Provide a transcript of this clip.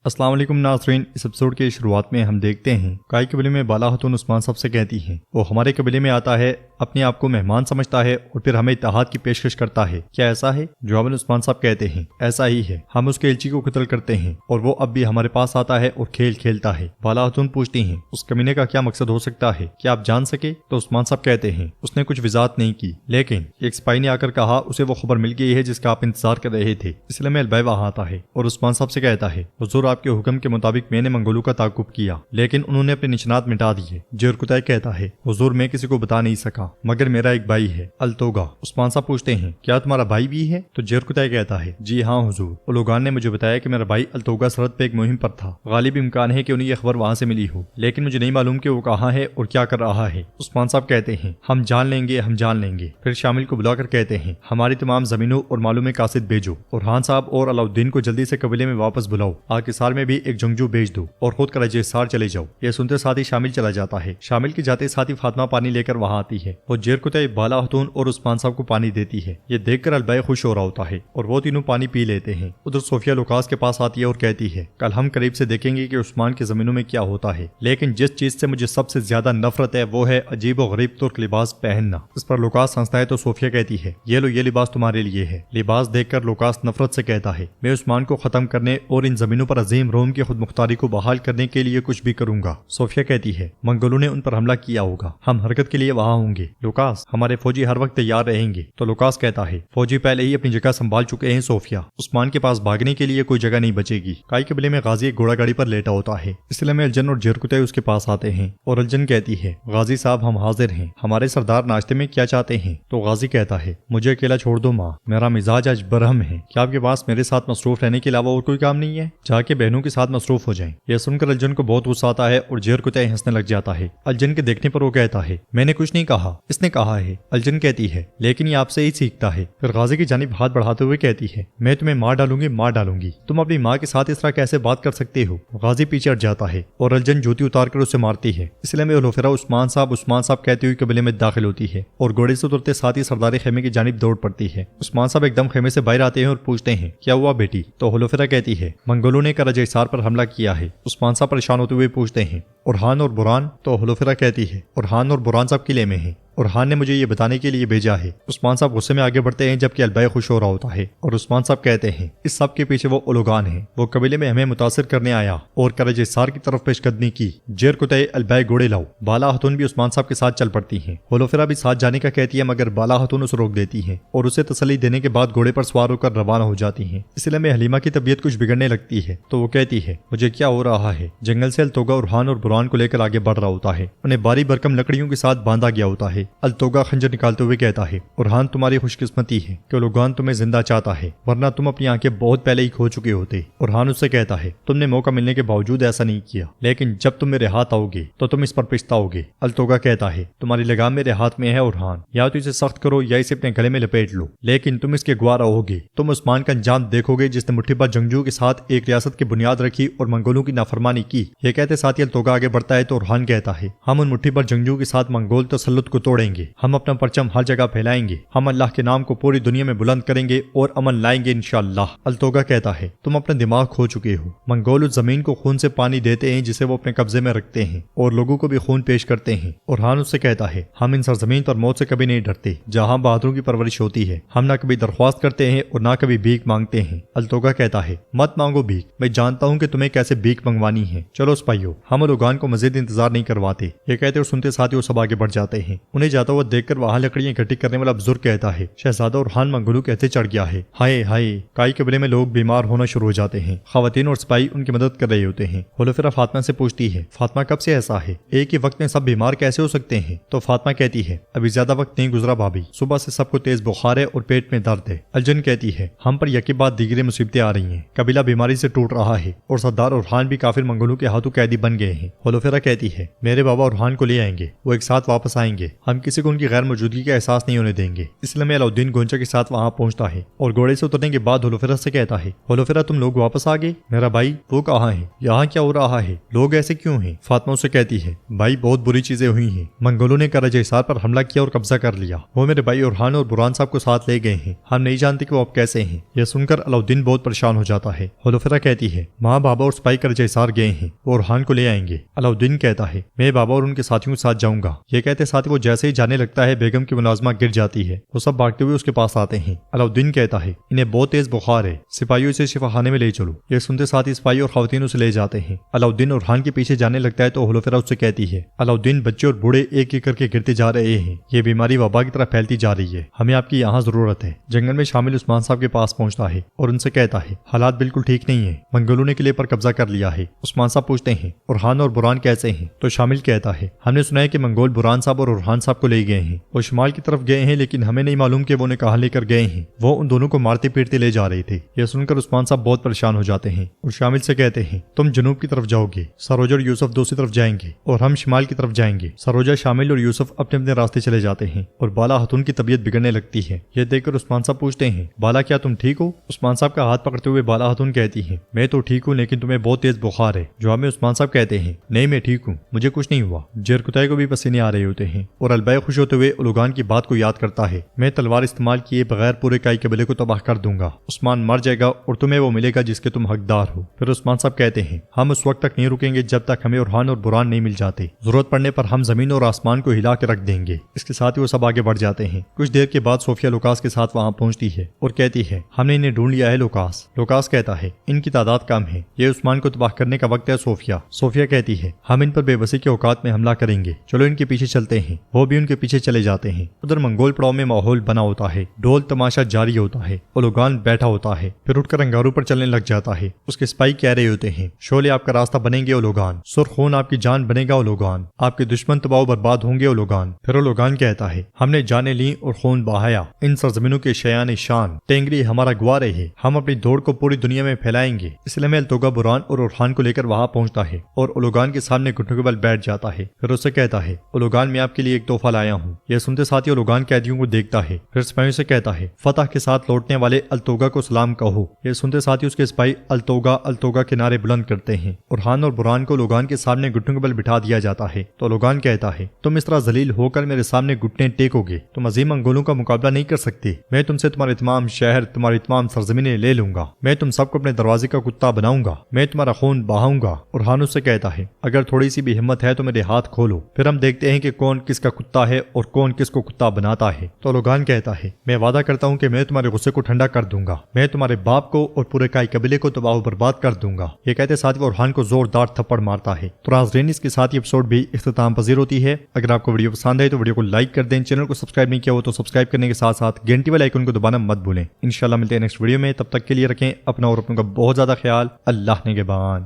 अस्सलाम वालेकुम नाज़रीन। इस एपिसोड के शुरुआत में हम देखते हैं काई कबीले में बाला खातून उस्मान साहब से कहती हैं वो हमारे कबीले में आता है, अपने आप को मेहमान समझता है और फिर हमें इत्तेहाद की पेशकश करता है। क्या ऐसा है? जवाबन उस्मान साहब कहते हैं ऐसा ही है। हम उसके एलची को कत्ल करते हैं और वो अब भी हमारे पास आता है और खेल खेलता है। बाला खातून पूछती हैं उस कमीने का क्या मकसद हो सकता है, क्या आप जान सके? तो उस्मान साहब कहते हैं उसने कुछ वजाहत नहीं की, लेकिन एक सिपाही ने आकर कहा उसे वो खबर मिल गई है जिसका आप इंतजार कर रहे थे। इसलिए मैं अलबाई वहां आता है और उस्मान साहब से कहता है हुजूर, आपके हुक्म के मुताबिक मैंने मंगोलों का ताकुब किया, लेकिन उन्होंने अपने निशानात मिटा दिए। जेरकुतै कहता है हुजूर, मैं किसी को बता नहीं सका मगर मेरा एक भाई है अल्तोगा। उस्मान साहब पूछते हैं क्या तुम्हारा भाई भी है? तो जेरकुतै कहता है जी हाँ हुजूर, उलोगान ने मुझे बताया कि मेरा भाई अल्तोगा सरहद पे एक मुहिम पर था। गालिब इम्कान है कि उन्हें यह खबर वहां से मिली हो, लेकिन मुझे नहीं मालूम कि वो कहाँ है और क्या कर रहा है। उस्मान साहब कहते हैं हम जान लेंगे, हम जान लेंगे। फिर शामिल को बुलाकर कहते हैं हमारी तमाम जमीनों और मालूम में कासिद भेजो और खान साहब और अलाउद्दीन को जल्दी से कबीले में वापस बुलाओ। आगे साल में भी एक जंगजू भेज दो और खुद कराजेसार चले जाओ। ये सुनते साथ ही शामिल चला जाता है। शामिल के जाते साथ ही फातिमा पानी लेकर वहां आती है और जेरकुतै बाला खातून और उस्मान साहब को पानी देती है। ये देखकर अलबाई खुश हो रहा होता है और वो तीनों पानी पी लेते हैं। उधर सोफिया लुकास के पास आती है और कहती है कल हम करीब से देखेंगे कि उस्मान की जमीनों में क्या होता है, लेकिन जिस चीज से मुझे सबसे ज्यादा नफरत है वो है अजीब और गरीब तुर्क लिबास पहनना। इस पर लुकास हंसता है तो सोफिया कहती है ये लो, ये लिबास तुम्हारे लिए है। लिबास देखकर लुकास नफरत से कहता है मैं उस्मान को खत्म करने और इन जमीनों पर अजीम रोम की खुद मुख्तारी को बहाल करने के लिए कुछ भी करूंगा। सोफिया कहती है मंगोलों ने उन पर हमला किया होगा, हम हरकत के लिए वहां होंगे। लुकास, हमारे फौजी हर वक्त तैयार रहेंगे। तो लुकास कहता है फौजी पहले ही अपनी जगह संभाल चुके हैं सोफिया, उस्मान के पास भागने के लिए कोई जगह नहीं बचेगी। काई कबीले में गाजी एक घोड़ा गाड़ी पर लेटा होता है। इसलिए में अल्जन और जेरकुतै उसके पास आते हैं और अल्जन कहती है गाजी साहब हम हाजिर हैं, हमारे सरदार नाश्ते में क्या चाहते हैं? तो गाजी कहता है मुझे अकेला छोड़ दो माँ, मेरा मिजाज आज बरहम है। क्या आपके पास मेरे साथ मसरूफ रहने के अलावा और कोई काम नहीं है? जाके बहनों के साथ मसरूफ हो जाएं। यह सुनकर अल्जन को बहुत गुस्सा आता है और जेरकुतै हंसने लग जाता है। अल्जन के देखने पर वो कहता है मैंने कुछ नहीं कहा, इसने कहा है। अल्जन कहती है लेकिन ये आपसे ही सीखता है। फिर गाजी की जानिब हाथ बढ़ाते हुए कहती है मैं तुम्हें मार डालूंगी, मार डालूंगी। तुम अपनी माँ के साथ इस तरह कैसे बात कर सकते हो? गाजी पीछे हट जाता है और अल्जन जूती उतार कर उसे मारती है। इसलिए में उलोफेरा उस्मान साहब कहती हुई कबीले में दाखिल होती है और घोड़े से उतरते साथ ही सरदारी खेमे की जानिब दौड़ पड़ती है। उस्मान साहब एकदम खेमे से बाहर आते हैं और पूछते हैं क्या हुआ बेटी? तो होलोफेरा कहती है मंगोलों ने कराजेसार पर हमला किया है। उस्मान साहब परेशान होते हुए पूछते हैं उरहान और बुरान? तो होलोफेरा कहती है उरहान और बुरान साहब किले में हैं और हान ने मुझे ये बताने के लिए भेजा है। उस्मान साहब गुस्से में आगे बढ़ते हैं जबकि अलबाई खुश हो रहा होता है और उस्मान साहब कहते हैं इस सब के पीछे वो उलोगान है, वो कबीले में हमें मुतासिर करने आया और कराजेसार की तरफ पेशकदमी की। जेरकुतै अलबाई घोड़े लाओ। बाला खातून भी उस्मान साहब के साथ चल पड़ती हैं। होलोफेरा भी साथ जाने का कहती है मगर बाला खातून उसे रोक देती है और उसे तसल्ली देने के बाद घोड़े पर सवार होकर रवाना हो जाती है। इसलिए में हलीमा की तबीयत कुछ बिगड़ने लगती है तो वो कहती है मुझे क्या हो रहा है? जंगल से अल्तोगा उरहान और बुरान को लेकर आगे बढ़ रहा होता है। उन्हें बारी भरकम लकड़ियों के साथ बांधा गया होता है। अल्तोगा निकालते हुए कहता है उरहान तुम्हारी खुशकिस्मती है कि उलोगान तुम्हें जिंदा चाहता है, वरना तुम अपनी आंखें बहुत पहले ही खो चुके होते। उरहान उससे कहता है तुमने मौका मिलने के बावजूद ऐसा नहीं किया, लेकिन जब तुम मेरे हाथ आओगे तो तुम इस पर पछताओगे। अल्तोगा कहता है तुम्हारी लगाम मेरे हाथ में है उरहान, या तो इसे सख्त करो या इसे अपने गले में लपेट लो, लेकिन तुम इसके गवाह रहोगे। तुम उस्मान का अंजाम देखोगे जिसने मुट्ठी भर जंगजू के साथ एक रियासत की बुनियाद रखी और मंगोलों की नाफरमानी की। ये कहते साथ ही अल्तोगा आगे बढ़ता है तो उरहान कहता है हम उन मुट्ठी भर जंगजू के साथ मंगोल तसल्लुत को तोड़ेंगे, हम अपना परचम हर जगह फैलाएंगे, हम अल्लाह के नाम को पूरी दुनिया में बुलंद करेंगे और अमन लाएंगे इंशाअल्लाह। अल्तोगा कहता है तुम अपना दिमाग खो चुके हो। मंगोल उस जमीन को खून से पानी देते हैं जिसे वो अपने कब्जे में रखते हैं और लोगों को भी खून पेश करते हैं। और हान उससे कहता है हम इन सरजमीन पर मौत से कभी नहीं डरते जहाँ बहादुरों की परवरिश होती है। हम ना कभी दरख्वास्त करते हैं और ना कभी भीख मांगते हैं। अल्तोगा कहता है मत मांगो भीख, मैं जानता हूँ कि तुम्हें कैसे भीख मंगवानी है। चलो सिपाहियों, हम उलोगान को मजीद इंतजार नहीं करवाते। ये कहते और सुनते साथ ही वो सब आगे बढ़ जाते हैं। उन्हें जाता हुआ देखकर वहां लकड़ियां इकट्ठी करने वाला बुजुर्ग कहता है शहजादा उरहान मंगोलों कहते चढ़ गया है। हाय हाय, काई कबीले में लोग बीमार होना शुरू हो जाते हैं। खवातीन और सिपाही उनकी मदद कर रहे होते हैं। होलोफेरा फातिमा से पूछती है फातिमा कब से ऐसा है, एक ही वक्त में सब बीमार कैसे हो सकते हैं? तो फातिमा कहती है अभी ज्यादा वक्त नहीं गुजरा भाभी, सुबह से सबको तेज बुखार है और पेट में दर्द है। अल्जन कहती है हम पर यकी बाद दीगरे मुसीबतें आ रही हैं, कबीला बीमारी से टूट रहा है और सरदार उरहान भी काफिर मंगोलों के हाथों कैदी बन गए हैं। ہولوفیرا کہتی ہے میرے بابا اورحان کو لے آئیں گے، وہ ایک ساتھ واپس آئیں گے، ہم کسی کو ان کی غیر موجودگی کا احساس نہیں ہونے دیں گے۔ اس لیے علاؤالدین گونچا کے ساتھ وہاں پہنچتا ہے اور گھوڑے سے اترنے کے بعد ہولوفیرا سے کہتا ہے ہولوفیرا تم لوگ واپس آ گئے؟ میرا بھائی وہ کہاں ہے؟ یہاں کیا ہو رہا ہے؟ لوگ ایسے کیوں ہیں؟ فاطمہ اسے کہتی ہے بھائی بہت بری چیزیں ہوئی ہیں، منگولوں نے کرج حصار پر حملہ کیا اور قبضہ کر لیا، وہ میرے بھائی اورحان اور برہان صاحب کو ساتھ لے گئے ہیں، ہم نہیں جانتے کہ وہ اب کیسے ہیں۔ یہ سن کر علاؤالدین بہت پریشان ہو جاتا ہے۔ ہولوفیرا کہتی ہے ماں بابا اور سپاہی کرج حصار گئے ہیں، وہ اورحان کو لے آئیں گے۔ علاؤالدین کہتا ہے میں بابا اور ان کے ساتھیوں کے ساتھ جاؤں گا۔ یہ کہتے ساتھ وہ جیسے ہی جانے لگتا ہے بیگم کی ملازمہ گر جاتی ہے، وہ سب بھاگتے ہوئے اس کے پاس آتے ہیں۔ علاؤالدین کہتا ہے انہیں بہت تیز بخار ہے، سپاہیوں سے شفا خانے میں لے چلو۔ یہ سنتے ساتھ ہی سپاہی اور خواتین اسے لے جاتے ہیں۔ علاؤالدین اورحان کے پیچھے جانے لگتا ہے تو ہولوفیرا اس سے کہتی ہے علاؤالدین بچے اور بوڑھے ایک ایک کر کے گرتے جا رہے ہیں، یہ بیماری وبا کی طرح پھیلتی جا رہی ہے، ہمیں آپ کی یہاں ضرورت ہے۔ جنگل میں شامل عثمان صاحب کے پاس پہنچتا ہے اور ان سے کہتا ہے حالات بالکل ٹھیک نہیں ہیں، منگولوں نے قلعے پر قبضہ کر لیا ہے۔ عثمان صاحب پوچھتے ہیں اورحان اور برہان کیسے ہیں؟ تو شامل کہتا ہے ہم نے سنا ہے کہ منگول برہان صاحب اور اورحان صاحب کو لے گئے ہیں، وہ شمال کی طرف گئے ہیں لیکن ہمیں نہیں معلوم کہ وہ انہیں کہاں لے کر گئے ہیں، وہ ان دونوں کو مارتے پیٹتے لے جا رہے تھے۔ یہ سن کر عثمان صاحب بہت پریشان ہو جاتے ہیں اور شامل سے کہتے ہیں تم جنوب کی طرف جاؤ گے، سروجا اور یوسف دوسری طرف جائیں گے اور ہم شمال کی طرف جائیں گے۔ سروجا، شامل اور یوسف اپنے اپنے راستے چلے جاتے ہیں اور بالا خاتون کی طبیعت بگڑنے لگتی ہے۔ یہ دیکھ کر عثمان صاحب پوچھتے ہیں بالا کیا تم ٹھیک ہو؟ عثمان صاحب کا ہاتھ پکڑتے ہوئے بالا خاتون کہتی ہیں میں تو ٹھیک ہوں لیکن تمہیں بہت تیز بخار ہے۔ جواب میں عثمان صاحب کہتے ہیں نہیں میں ٹھیک ہوں، مجھے کچھ نہیں ہوا۔ جرکتائی کو بھی پسینے آ رہے ہوتے ہیں اور البائی خوش ہوتے ہوئے اولوگان کی بات کو یاد کرتا ہے میں تلوار استعمال کیے بغیر پورے کائی قبیلے کو تباہ کر دوں گا، عثمان مر جائے گا اور تمہیں وہ ملے گا جس کے تم حقدار ہو۔ پھر عثمان صاحب کہتے ہیں ہم اس وقت تک نہیں رکیں گے جب تک ہمیں اورحان اور برہان نہیں مل جاتے، ضرورت پڑنے پر ہم زمین اور آسمان کو ہلا کے رکھ دیں گے۔ اس کے ساتھ ہی وہ سب آگے بڑھ جاتے ہیں۔ کچھ دیر کے بعد صوفیہ لوکاس کے ساتھ وہاں پہنچتی ہے اور کہتی ہے ہم نے انہیں ڈھونڈ لیا ہے لوکاس۔ لوکاس کہتا ہے ان کی تعداد کم ہے، یہ عثمان کو تباہ کرنے کا وقت ہے صوفیہ۔ صوفیہ کہتی ہے ہم ان پر بے بسی کے اوقات میں حملہ کریں گے، چلو ان کے پیچھے چلتے ہیں۔ وہ بھی ان کے پیچھے چلے جاتے ہیں۔ ادھر منگول پڑاؤ میں ماحول بنا ہوتا ہے، ڈھول تماشا جاری ہوتا ہے، اولوگان بیٹھا ہوتا ہے، پھر اٹھ کر انگاروں پر چلنے لگ جاتا ہے۔ اس کے سپاہی کہہ رہے ہوتے ہیں شعلے آپ کا راستہ بنیں گے اولوگان، سرخ خون آپ کی جان بنے گا اولوگان، آپ کے دشمن تباہ و برباد ہوں گے اولوگان۔ پھر اولوگان کہتا ہے ہم نے جانیں لیں اور خون بہایا ان سرزمینوں کے شیان شان، ٹینگری ہمارا گوا رہے، ہم اپنی دوڑ کو پوری دنیا میں پھیلائیں گے۔ اس لیے میں التوگا برہان اور اورحان کو لے کر وہاں پہنچتا ہے اور اولوگان کے سامنے گھٹنوں کے بل بیٹھ جاتا ہے۔ پھر اسے کہتا ہے اولوگان میں آپ کے لیے ایک تحفہ لایا ہوں۔ یہ سنتے ساتھ ہی اولوگان قیدیوں کو دیکھتا ہے، پھر سپاہیوں سے کہتا ہے فتح کے ساتھ لوٹنے والے التوگا کو سلام کہو۔ یہ سنتے ساتھ ہی اس کے سپاہی التوگا التوگا کے نعرے بلند کرتے ہیں۔ اورحان اور برہان کو اولوگان کے سامنے گھٹنوں کے بل بٹھا دیا جاتا ہے تو اولوگان کہتا ہے تم اس طرح ذلیل ہو کر میرے سامنے گھٹنے ٹیکو گے، تم عظیم منگولوں کا مقابلہ نہیں کر سکتے، میں تم سے تمہارے تمام شہر تمہاری تمام سرزمینیں لے لوں گا، میں تم سب کو اپنے دروازے کا کتا بناؤں گا، میں تمہارا خون بہاؤں گا۔ اورحان اس سے کہتا ہے اگر تھوڑی سی بھی ہمت ہے تو میرے ہاتھ کھولو، پھر ہم دیکھتے ہیں کہ کون کس کا کتا ہے اور کون کس کو کتا بناتا ہے۔ تو اولوگان کہتا ہے میں وعدہ کرتا ہوں کہ میں تمہارے غصے کو ٹھنڈا کر دوں گا، میں تمہارے باپ کو اور پورے کائی قبیلے کو تباہ و برباد کر دوں گا۔ یہ کہتے ساتھ وہ اورحان کو زوردار تھپڑ مارتا ہے۔ تو ناظرین اس کے ساتھ یہ ایپیسوڈ بھی اختتام پذیر ہوتی ہے۔ اگر آپ کو ویڈیو پسند ہے تو ویڈیو کو لائک کر دیں، چینل کو سبسکرائب نہیں کیا ہو تو سبسکرائب کرنے کے ساتھ ساتھ گھنٹی والے آئیکن کو دبانا مت بھولیں۔ انشاءاللہ ملتے ہیں نیکسٹ ویڈیو میں، تب تک کے لیے رکھیں اپنا اور اپنوں کا بہت زیادہ خیال۔ اللہ نگہبان۔